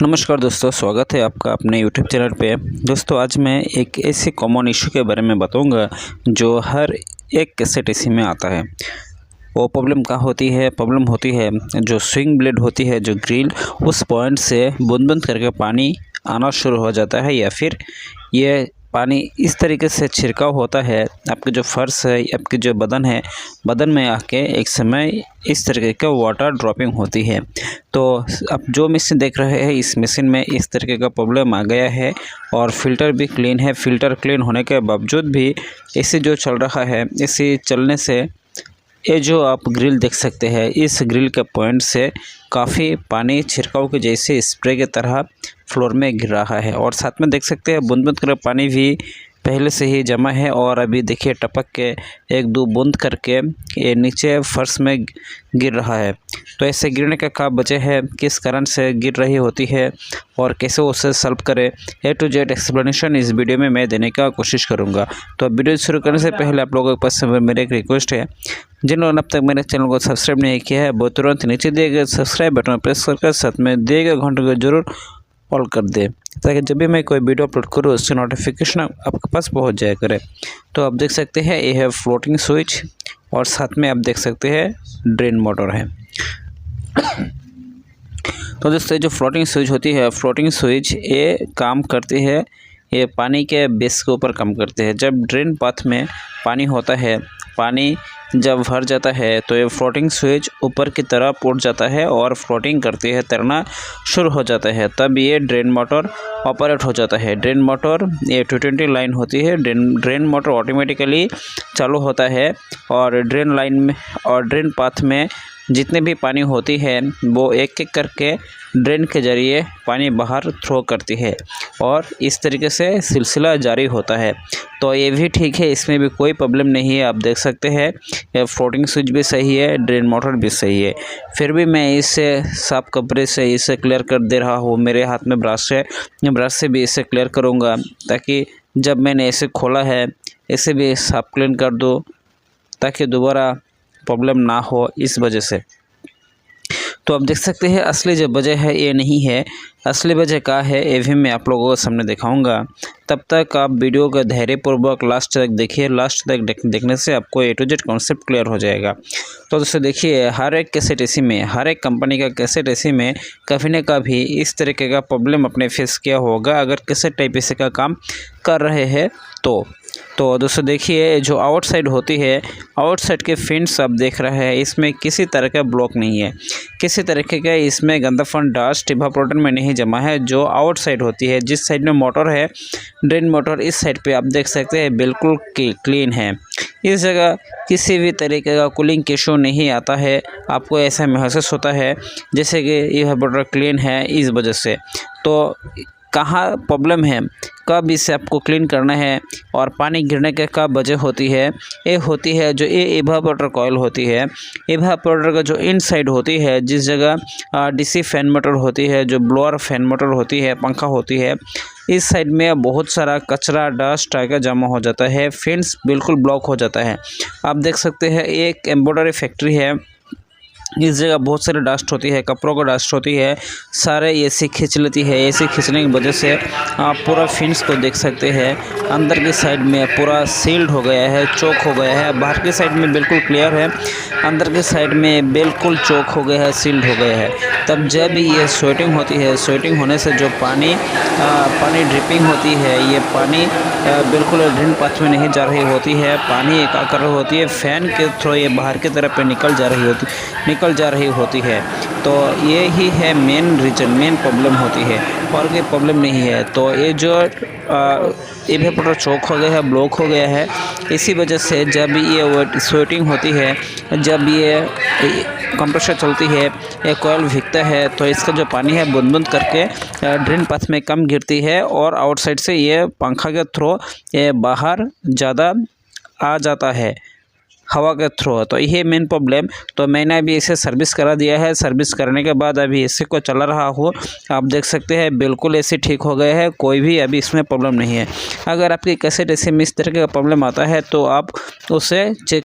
नमस्कार दोस्तों, स्वागत है आपका अपने यूट्यूब चैनल पे। दोस्तों आज मैं एक ऐसे कॉमन इशू के बारे में बताऊंगा जो हर एक कैसेट एसी में आता है। वो प्रॉब्लम होती है जो स्विंग ब्लेड होती है, जो ग्रिल, उस पॉइंट से बूंद बूंद करके पानी आना शुरू हो जाता है, या फिर ये पानी इस तरीके से छिड़काव होता है आपके जो फर्श है, आपके जो बदन में आके एक समय इस तरीके का वाटर ड्रॉपिंग होती है। तो आप जो मशीन देख रहे हैं, इस मशीन में इस तरीके का प्रॉब्लम आ गया है और फिल्टर भी क्लीन है। फिल्टर क्लीन होने के बावजूद भी एसी जो चल रहा है, एसी चलने से ये जो आप ग्रिल देख सकते हैं, इस ग्रिल के पॉइंट से काफ़ी पानी छिड़काव के जैसे स्प्रे की तरह फ्लोर में गिर रहा है। और साथ में देख सकते हैं बूंद बूंद कर पानी भी पहले से ही जमा है और अभी देखिए टपक के एक दो बूंद करके ये नीचे फर्श में गिर रहा है। तो ऐसे गिरने का क्या वजह है, किस कारण से गिर रही होती है और कैसे उसे सॉल्व करें, ए टू जेड एक्सप्लेनेशन इस वीडियो में मैं देने का कोशिश करूंगा। तो वीडियो शुरू करने से पहले आप लोगों के पास मेरी एक रिक्वेस्ट है, जिन लोगों ने अब तक मेरे चैनल को सब्सक्राइब नहीं किया है वो तुरंत नीचे दिए गए सब्सक्राइब बटन प्रेस करके साथ में दिए गए घंटे को जरूर ऑल कर दे, ताकि जब भी मैं कोई वीडियो अपलोड करूँ उससे नोटिफिकेशन आपके पास पहुंच जाया करे। तो आप देख सकते हैं ये है फ्लोटिंग स्विच और साथ में आप देख सकते हैं ड्रेन मोटर है। तो दोस्तों जो फ्लोटिंग स्विच होती है, फ्लोटिंग स्विच ये काम करती है, ये पानी के बेस के ऊपर काम करते हैं। जब ड्रेन पाथ में पानी होता है, पानी जब भर जाता है तो ये फ्लोटिंग स्विच ऊपर की तरफ उठ जाता है और फ्लोटिंग करती है, तैरना शुरू हो जाता है। तब ये ड्रेन मोटर ऑपरेट हो जाता है। ड्रेन मोटर ये 220 लाइन होती है। ड्रेन मोटर ऑटोमेटिकली चालू होता है और ड्रेन लाइन में और ड्रेन पाथ में जितने भी पानी होती है वो एक एक करके ड्रेन के ज़रिए पानी बाहर थ्रो करती है और इस तरीके से सिलसिला जारी होता है। तो ये भी ठीक है, इसमें भी कोई प्रॉब्लम नहीं है। आप देख सकते हैं ये फ्लोटिंग स्विच भी सही है, ड्रेन मोटर भी सही है। फिर भी मैं इसे साफ कपड़े से इसे क्लियर कर दे रहा हूँ। मेरे हाथ में ब्रश से भी इसे क्लियर करूँगा, ताकि जब मैंने इसे खोला है इसे भी साफ क्लीन कर दूँ, ताकि दोबारा प्रॉब्लम ना हो इस वजह से। तो आप देख सकते हैं असली जो वजह है ये नहीं है, असली वजह क्या है ये भी मैं आप लोगों को सामने दिखाऊंगा। तब तक आप वीडियो को धैर्यपूर्वक लास्ट तक देखिए। लास्ट तक देखने से आपको ए टू जेड कॉन्सेप्ट क्लियर हो जाएगा। तो दोस्तों देखिए, हर एक कैसेट एसी में, हर एक कंपनी का कैसेट एसी में कभी न कभी इस तरीके का प्रॉब्लम अपने फेस किया होगा, अगर कैसेट टाइप एसी का काम कर रहे हैं तो दोस्तों देखिए, जो आउटसाइड होती है, आउटसाइड के फिन्स आप देख रहे हैं, इसमें किसी तरह का ब्लॉक नहीं है, किसी तरीके का इसमें गंदापन डस्ट इवापोरेटर में नहीं जमा है। जो आउटसाइड होती है, जिस साइड में मोटर है, ड्रेन मोटर, इस साइड पे आप देख सकते हैं बिल्कुल क्लीन है। इस जगह किसी भी तरीके का कूलिंग इशू नहीं आता है। आपको ऐसा महसूस होता है जैसे कि इवापोरेटर क्लीन है इस वजह से। तो कहाँ प्रॉब्लम है, कब इसे आपको क्लीन करना है और पानी गिरने के कब वजह होती है, ये होती है जो ये इवापोरेटर कॉइल होती है। इवापोरेटर का जो इनसाइड होती है, जिस जगह डीसी फैन मोटर होती है, जो ब्लोअर फैन मोटर होती है, पंखा होती है, इस साइड में बहुत सारा कचरा डस्ट आकर जमा हो जाता है, फैंस बिल्कुल ब्लॉक हो जाता है। आप देख सकते हैं एक एम्ब्रॉयडरी फैक्ट्री है, इस जगह बहुत सारी डस्ट होती है, कपड़ों का डस्ट होती है, सारे एसी खींच लेती है। एसी खींचने की वजह से आप पूरा फिन्स को देख सकते हैं, अंदर की साइड में पूरा सील्ड हो गया है, चौक हो गया है। बाहर की साइड में बिल्कुल क्लियर है, अंदर की साइड में बिल्कुल चौक हो गया है, सील्ड हो गया है। तब जब ये स्वेटिंग होती है, स्वेटिंग होने से जो पानी ड्रिपिंग होती है, ये पानी बिल्कुल ड्रेन पाथ में नहीं जा रही होती है, पानी एक आकर रही होती है, फैन के थ्रू ये बाहर की तरफ पे निकल जा रही होती है। तो ये ही है मेन रीज़न, मेन प्रॉब्लम होती है, और कोई प्रॉब्लम नहीं है। तो ये जो इवेपोरेटर चौक हो गया है, ब्लॉक हो गया है, इसी वजह से जब ये स्वेटिंग होती है, जब ये कंप्रेसर चलती है, ये कॉइल भीगता है, तो इसका जो पानी है बूंद बूंद करके ड्रेन पाथ में कम गिरती है और आउटसाइड से ये पंखा के थ्रू ये बाहर ज़्यादा आ जाता है हवा के थ्रू। तो ये मेन प्रॉब्लम। तो मैंने अभी इसे सर्विस करा दिया है। सर्विस करने के बाद अभी इसी को चला रहा हूँ। आप देख सकते हैं बिल्कुल एसी ठीक हो गए हैं, कोई भी अभी इसमें प्रॉब्लम नहीं है। अगर आपकी कैसेट एसी में इस तरह का प्रॉब्लम आता है तो आप उसे चेक